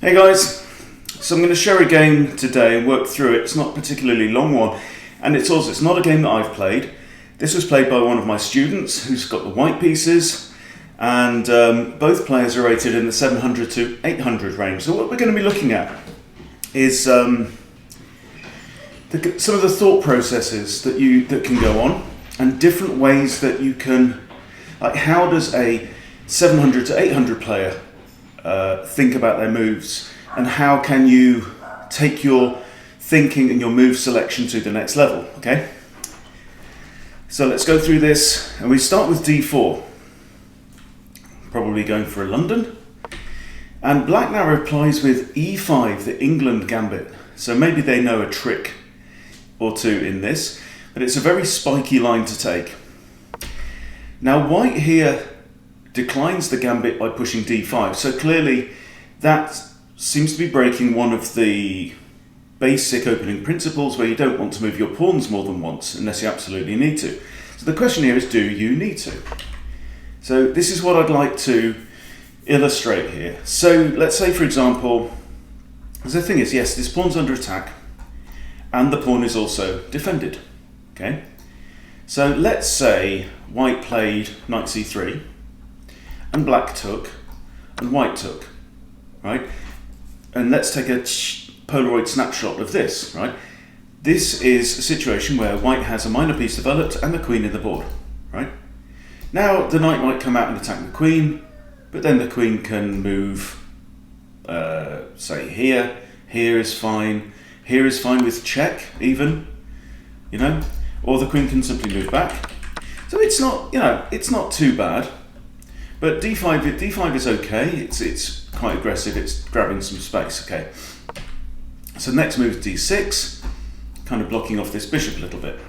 Hey guys, so I'm going to share a game today and work through it. It's not a particularly long one, and it's not a game that I've played. This was played by one of my students who's got the white pieces, and both players are rated in the 700 to 800 range. So what we're going to be looking at is some of the thought processes that can go on, and different ways that you can, like how does a 700 to 800 player think about their moves, and how can you take your thinking and your move selection to the next level. Okay, so let's go through this, and we start with d4, probably going for a London, and black now replies with e5, the England gambit. So maybe they know a trick or two in this, but it's a very spiky line to take. Now white here declines the gambit by pushing d5, so clearly that seems to be breaking one of the basic opening principles where you don't want to move your pawns more than once unless you absolutely need to. So the question here is, do you need to? So this is what I'd like to illustrate here. So let's say, for example, the thing is, yes, this pawn's under attack and the pawn is also defended. Okay, so let's say white played knight c3 and black took and white took, right? And let's take a Polaroid snapshot of this, right? This is a situation where white has a minor piece developed and the queen in the board, right? Now the knight might come out and attack the queen, but then the queen can move, say here is fine with check even, you know, or the queen can simply move back. So it's not, it's not too bad. But d5 is okay. It's quite aggressive. It's grabbing some space. Okay. So next move is d6, kind of blocking off this bishop a little bit.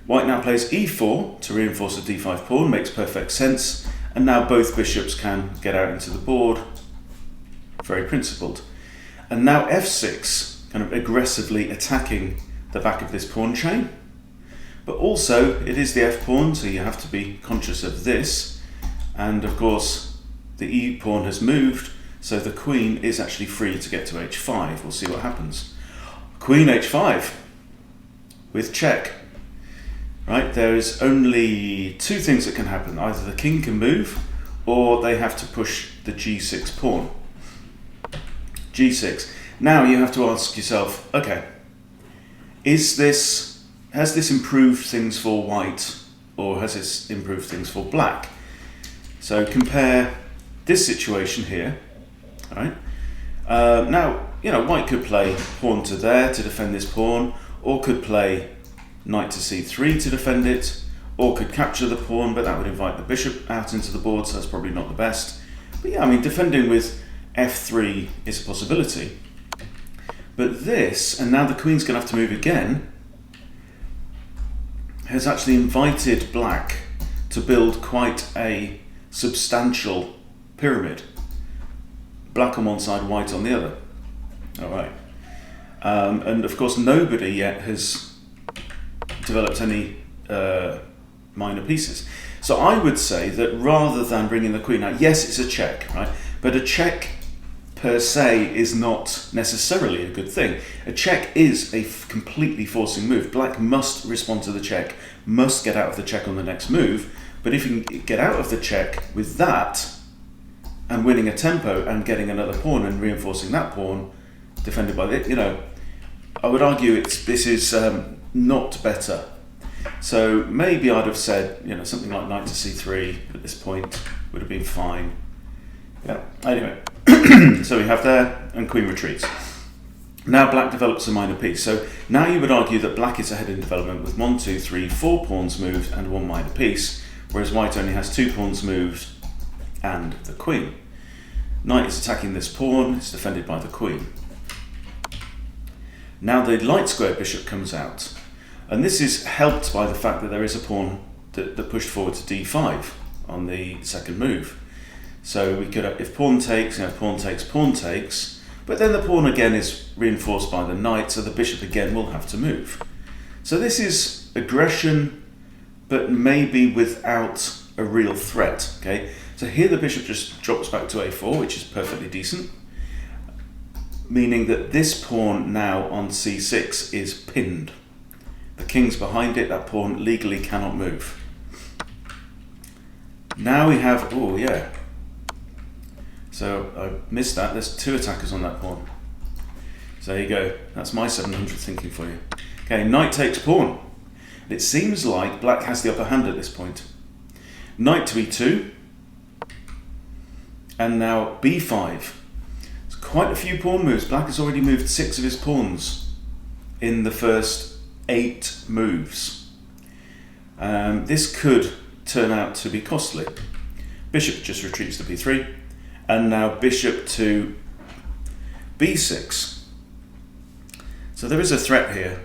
White now plays e4 to reinforce the d5 pawn. Makes perfect sense. And now both bishops can get out into the board. Very principled. And now f6, kind of aggressively attacking the back of this pawn chain. But also it is the f pawn, so you have to be conscious of this. And of course the e pawn has moved, so the queen is actually free to get to h5. We'll see what happens. Queen h5 with check. Right, there is only two things that can happen. Either the king can move, or they have to push the g6 pawn. g6. Now you have to ask yourself, okay, has this improved things for white, or has this improved things for black? So compare this situation here, all right? Now, white could play pawn to there to defend this pawn, or could play knight to c3 to defend it, or could capture the pawn, but that would invite the bishop out into the board, so that's probably not the best. But yeah, I mean, defending with f3 is a possibility. But this, and now the queen's going to have to move again, has actually invited black to build quite a substantial pyramid. Black on one side, white on the other. All right. And of course, nobody yet has developed any minor pieces. So I would say that rather than bringing the queen out, yes, it's a check, right? But a check per se is not necessarily a good thing. A check is a completely forcing move. Black must respond to the check, must get out of the check on the next move. But if you can get out of the check with that, and winning a tempo and getting another pawn and reinforcing that pawn, defended by the, I would argue this is not better. So maybe I'd have said, something like knight to c3 at this point would have been fine. Yeah. Anyway, so we have there, and queen retreats. Now black develops a minor piece. So now you would argue that black is ahead in development with 1, 2, 3, 4 pawns moved and 1 minor piece, whereas white only has 2 pawns moved and the queen. Knight is attacking this pawn, it's defended by the queen. Now the light square bishop comes out, and this is helped by the fact that there is a pawn that pushed forward to d5 on the second move. So we could have, if pawn takes, pawn takes, but then the pawn again is reinforced by the knight, so the bishop again will have to move. So this is aggression, but maybe without a real threat. Okay, so here the bishop just drops back to a4, which is perfectly decent. meaning that this pawn now on c6 is pinned. The king's behind it, that pawn legally cannot move. Now we have, oh yeah, so I missed that, there's 2 attackers on that pawn. So there you go, that's my 700 thinking for you. Okay, knight takes pawn. It seems like black has the upper hand at this point. Knight to e2, and now b5. It's quite a few pawn moves. Black has already moved 6 of his pawns in the first 8 moves. This could turn out to be costly. Bishop just retreats to b3, and now bishop to b6. So there is a threat here,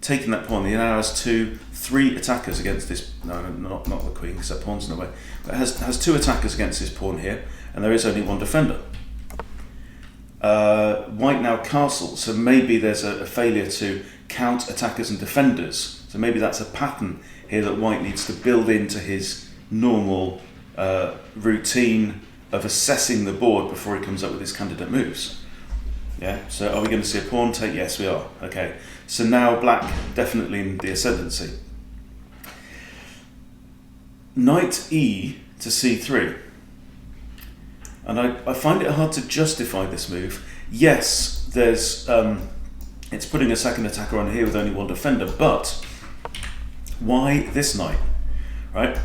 taking that pawn. He now has 3 attackers against this. No, not the queen, because that pawn's in the way. But has 2 attackers against this pawn here, and there is only 1 defender. White now castles, so maybe there's a failure to count attackers and defenders. So maybe that's a pattern here that White needs to build into his normal routine of assessing the board before he comes up with his candidate moves. Yeah, so are we going to see a pawn take? Yes, we are. Okay, so now black definitely in the ascendancy. Knight e to c3. And I find it hard to justify this move. Yes, there's it's putting a second attacker on here with only 1 defender, but why this knight, right?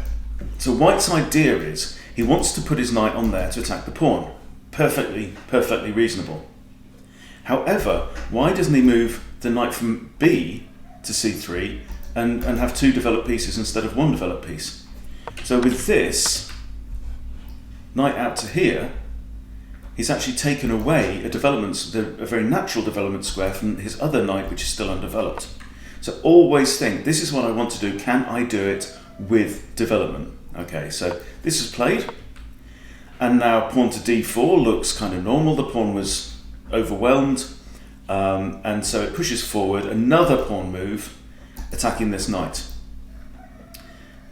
So White's idea is he wants to put his knight on there to attack the pawn. Perfectly reasonable. However, why doesn't he move the knight from b to c3 and have 2 developed pieces instead of 1 developed piece? So with this knight out to here, he's actually taken away a very natural development square from his other knight, which is still undeveloped. So always think, this is what I want to do. Can I do it with development? Okay, so this is played. And now pawn to d4 looks kind of normal. The pawn was overwhelmed. And so it pushes forward. Another pawn move, attacking this knight.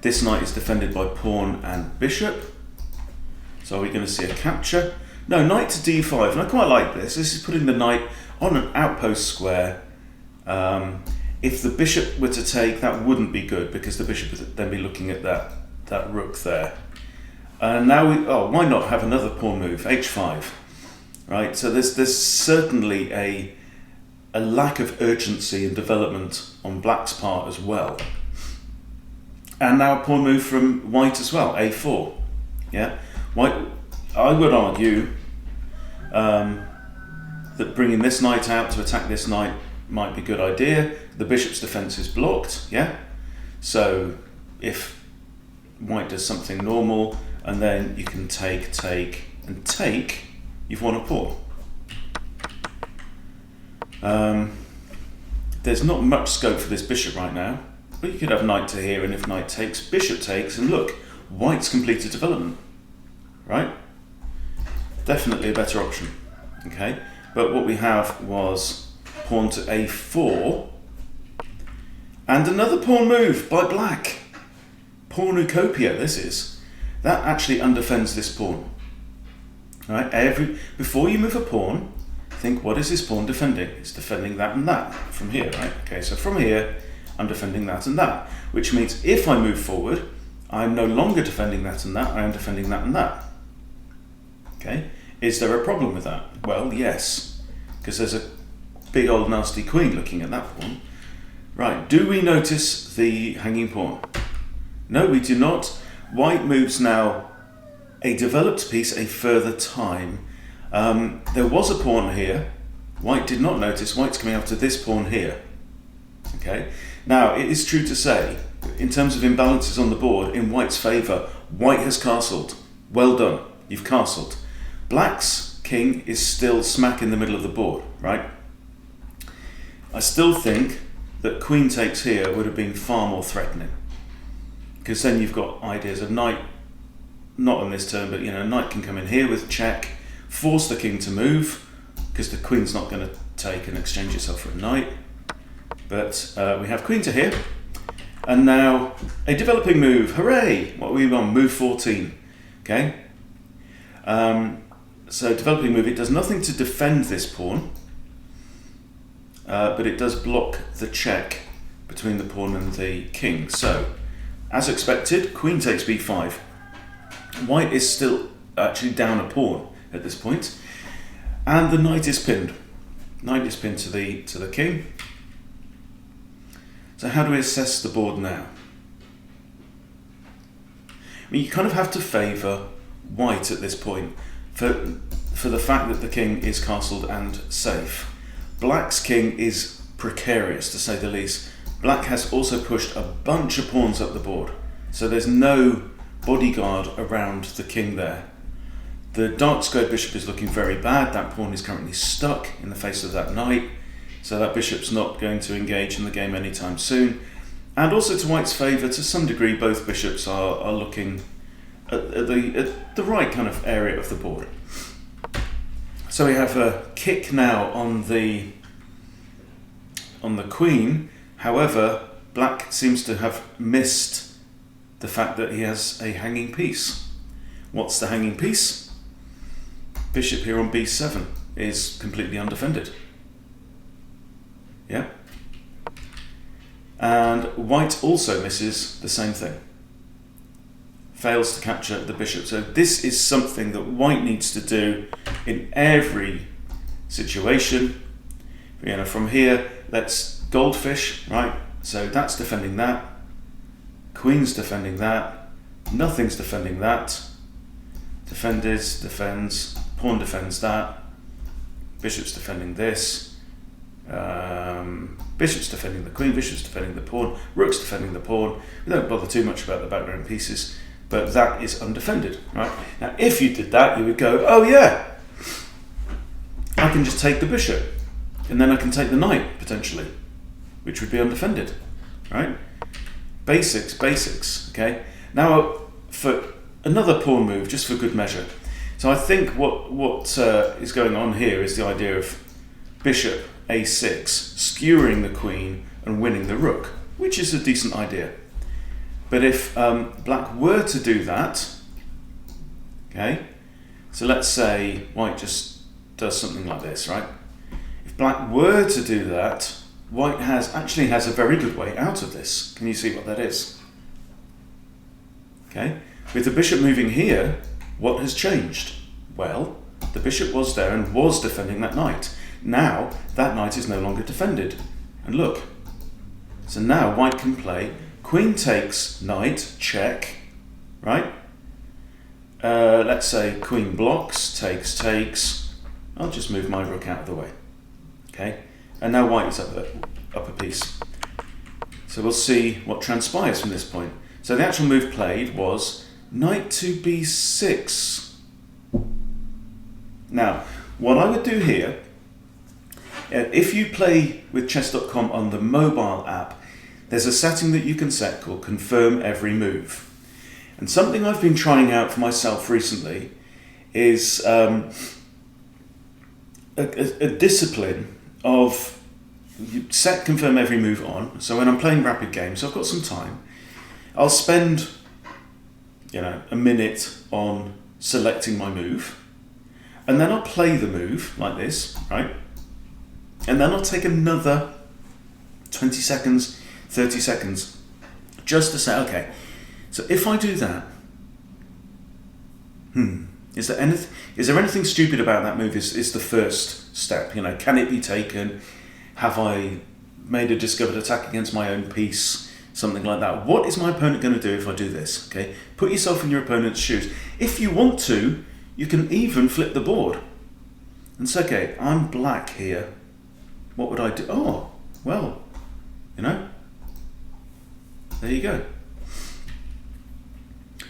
This knight is defended by pawn and bishop. So are we going to see a capture? No, knight to d5, and I quite like this. This is putting the knight on an outpost square. If the bishop were to take, that wouldn't be good, because the bishop would then be looking at that rook there. And now why not have another pawn move, h5, right? So there's certainly a lack of urgency and development on black's part as well. And now a pawn move from white as well, a4. Yeah, white. I would argue that bringing this knight out to attack this knight might be a good idea. The bishop's defense is blocked, yeah? So if white does something normal, and then you can take, and take, you've won a pawn. There's not much scope for this bishop right now, but you could have knight to here, and if knight takes, bishop takes, and look, white's completed development, right? Definitely a better option, okay? But what we have was pawn to a4, and another pawn move by black. Pornucopia, this is. That actually undefends this pawn. Right? Before you move a pawn, think, what is this pawn defending? It's defending that and that from here, right? Okay, so from here, I'm defending that and that, which means if I move forward, I'm no longer defending that and that, I am defending that and that. Okay, is there a problem with that? Well, yes, because there's a big old nasty queen looking at that pawn. Right, do we notice the hanging pawn? No, we do not. White moves now a developed piece a further time. There was a pawn here. White did not notice. White's coming after this pawn here. Okay. Now, it is true to say, in terms of imbalances on the board, in White's favour, White has castled. Well done, you've castled. Black's king is still smack in the middle of the board, right? I still think that queen takes here would have been far more threatening, because then you've got ideas of knight, not on this turn, but knight can come in here with check, force the king to move, because the queen's not going to take and exchange itself for a knight. But we have queen to here, and now a developing move. Hooray! What are we on? Move 14. Okay. So developing move, it does nothing to defend this pawn. but it does block the check between the pawn and the king. So, as expected, queen takes b5. White is still actually down a pawn at this point, and the knight is pinned. Knight is pinned to the king. So how do we assess the board now? I mean, you kind of have to favour white at this point for the fact that the king is castled and safe. Black's king is precarious, to say the least. Black has also pushed a bunch of pawns up the board, so there's no bodyguard around the king there. The dark squared bishop is looking very bad. That pawn is currently stuck in the face of that knight, so that bishop's not going to engage in the game anytime soon. And also to white's favour, to some degree, both bishops are looking at the right kind of area of the board. So we have a kick now on the queen. However, black seems to have missed the fact that he has a hanging piece. What's the hanging piece? Bishop here on b7 is completely undefended. Yeah. And white also misses the same thing. Fails to capture the bishop. So this is something that white needs to do in every situation. You know, from here, let's goldfish, right? So that's defending that. Queen's defending that. Nothing's defending that. Defend is, defends. Pawn defends that. Bishop's defending this. Bishop's defending the queen. Bishop's defending the pawn. Rook's defending the pawn. We don't bother too much about the background pieces, but that is undefended, right? Now, if you did that, you would go, oh yeah, I can just take the bishop, and then I can take the knight, potentially, which would be undefended, right? Basics, okay? Now, for another pawn move, just for good measure. So I think what is going on here is the idea of bishop a6, skewering the queen and winning the rook, which is a decent idea. But if black were to do that, okay, so let's say white just does something like this, right? If black were to do that, white actually has a very good way out of this. Can you see what that is? Okay, with the bishop moving here, what has changed? Well, the bishop was there and was defending that knight. Now, that knight is no longer defended. And look, so now white can play queen takes knight, check, right? Let's say queen blocks, takes. I'll just move my rook out of the way. Okay, and now white is up a piece. So we'll see what transpires from this point. So the actual move played was knight to b6. Now, what I would do here, if you play with chess.com on the mobile app, there's a setting that you can set called confirm every move. And something I've been trying out for myself recently is a discipline of you set confirm every move on. So when I'm playing rapid games, so I've got some time, I'll spend a minute on selecting my move, and then I'll play the move like this, right? And then I'll take another 20 seconds, 30 seconds, just to say, okay, so if I do that, is there anything stupid about that move is the first step, can it be taken? Have I made a discovered attack against my own piece? Something like that. What is my opponent going to do if I do this? Okay, put yourself in your opponent's shoes. If you want to, you can even flip the board and say, okay, I'm black here. What would I do? Oh, well, there you go.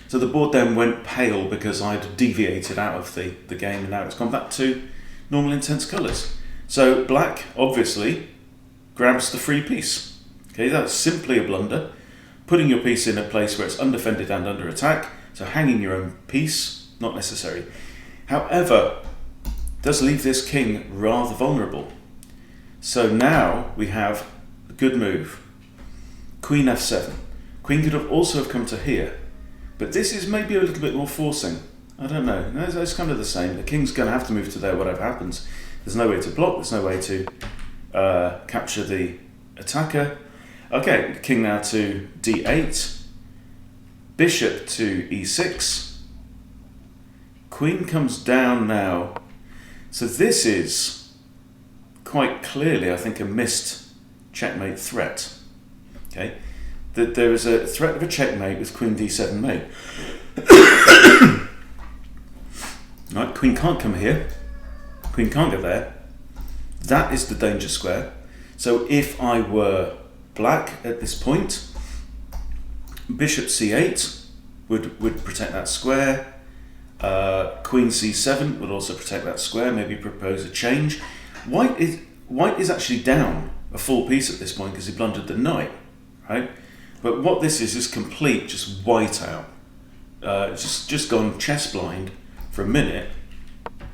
So the board then went pale because I'd deviated out of the game, and now it's gone back to normal intense colours. So black, obviously, grabs the free piece. Okay, that's simply a blunder. Putting your piece in a place where it's undefended and under attack, so hanging your own piece, not necessary. However, does leave this king rather vulnerable. So now we have a good move. Queen f7. Queen could have also come to here, but this is maybe a little bit more forcing. I don't know. It's kind of the same. The king's going to have to move to there whatever happens. There's no way to block, there's no way to capture the attacker. Okay, king now to d8, bishop to e6, queen comes down now. So this is quite clearly, I think, a missed checkmate threat. Okay, that there is a threat of a checkmate with queen d7 mate. Right, queen can't come here, queen can't go there. That is the danger square. So if I were black at this point, bishop c8 would protect that square. Queen c7 would also protect that square, maybe propose a change. White is actually down a full piece at this point because he blundered the knight, right? But what this is complete just white out. Just gone chess blind for a minute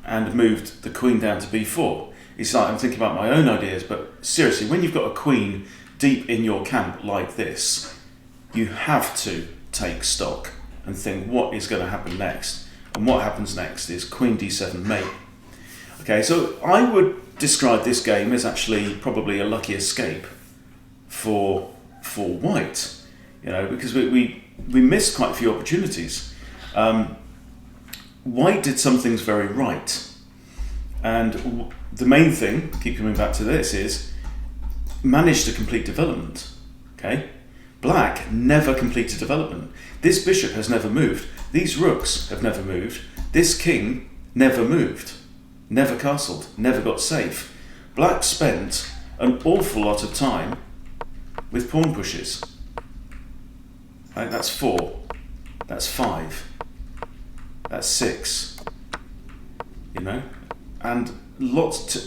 and moved the queen down to b4. It's like, I'm thinking about my own ideas, but seriously, when you've got a queen deep in your camp like this, you have to take stock and think what is going to happen next. And what happens next is queen d7 mate. Okay, so I would describe this game as actually probably a lucky escape for white, you know, because we missed quite a few opportunities. White did some things very right, and the main thing, keep coming back to this, is managed to complete development. Okay, black never completed development. This bishop has never moved. These rooks have never moved. This king never moved, never castled, never got safe. Black spent an awful lot of time with pawn pushes. Right, that's 4, that's 5, that's 6, you know, and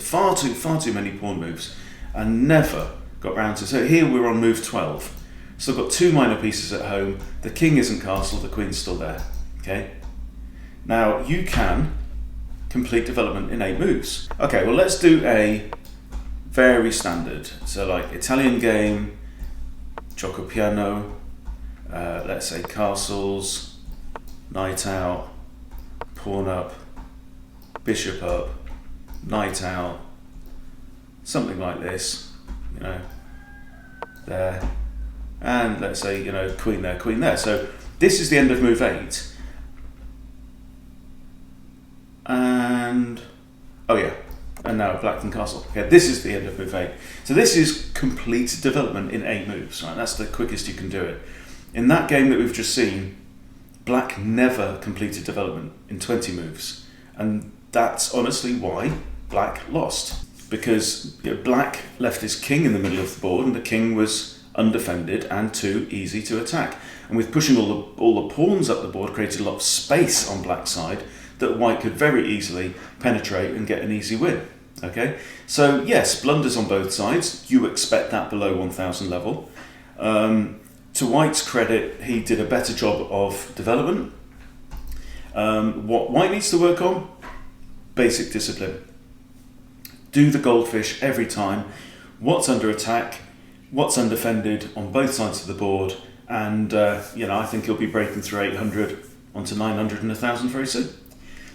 far too many pawn moves, and never got round to. So here we're on move 12. So I've got 2 minor pieces at home. The king isn't castled, the queen's still there. Okay. Now you can complete development in 8 moves. Okay, well let's do a very standard. So like Italian game, gioco piano. Let's say castles, knight out, pawn up, bishop up, knight out, something like this, you know, there, and let's say, you know, queen there, queen there. So this is the end of move 8, and oh yeah, and now black can castle. Okay, this is the end of move 8. So this is complete development in 8 moves, right? That's the quickest you can do it. In that game that we've just seen, black never completed development in 20 moves, and that's honestly why black lost, because, you know, black left his king in the middle of the board and the king was undefended and too easy to attack, and with pushing all the pawns up the board created a lot of space on black's side that white could very easily penetrate and get an easy win. Okay, so yes, blunders on both sides, you expect that below 1000 level. To white's credit, he did a better job of development. What white needs to work on? Basic discipline. Do the goldfish every time. What's under attack, what's undefended on both sides of the board, and you know, I think he'll be breaking through 800 onto 900 and 1000 very soon.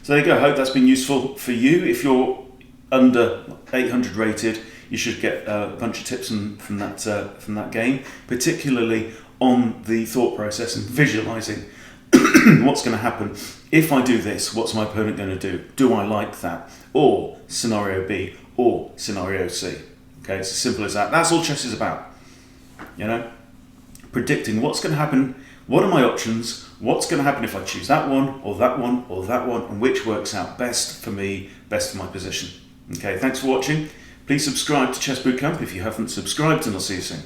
So there you go. I hope that's been useful for you. If you're under 800 rated, you should get a bunch of tips from that game, particularly on the thought process and visualizing what's going to happen if I do this. What's my opponent going to do? Do I like that? Or scenario B, or scenario C. Okay, it's as simple as that. That's all chess is about. You know, predicting what's going to happen. What are my options? What's going to happen if I choose that one, or that one, or that one, and which works out best for me, best for my position. Okay, thanks for watching. Please subscribe to Chess Bootcamp if you haven't subscribed, and I'll see you soon.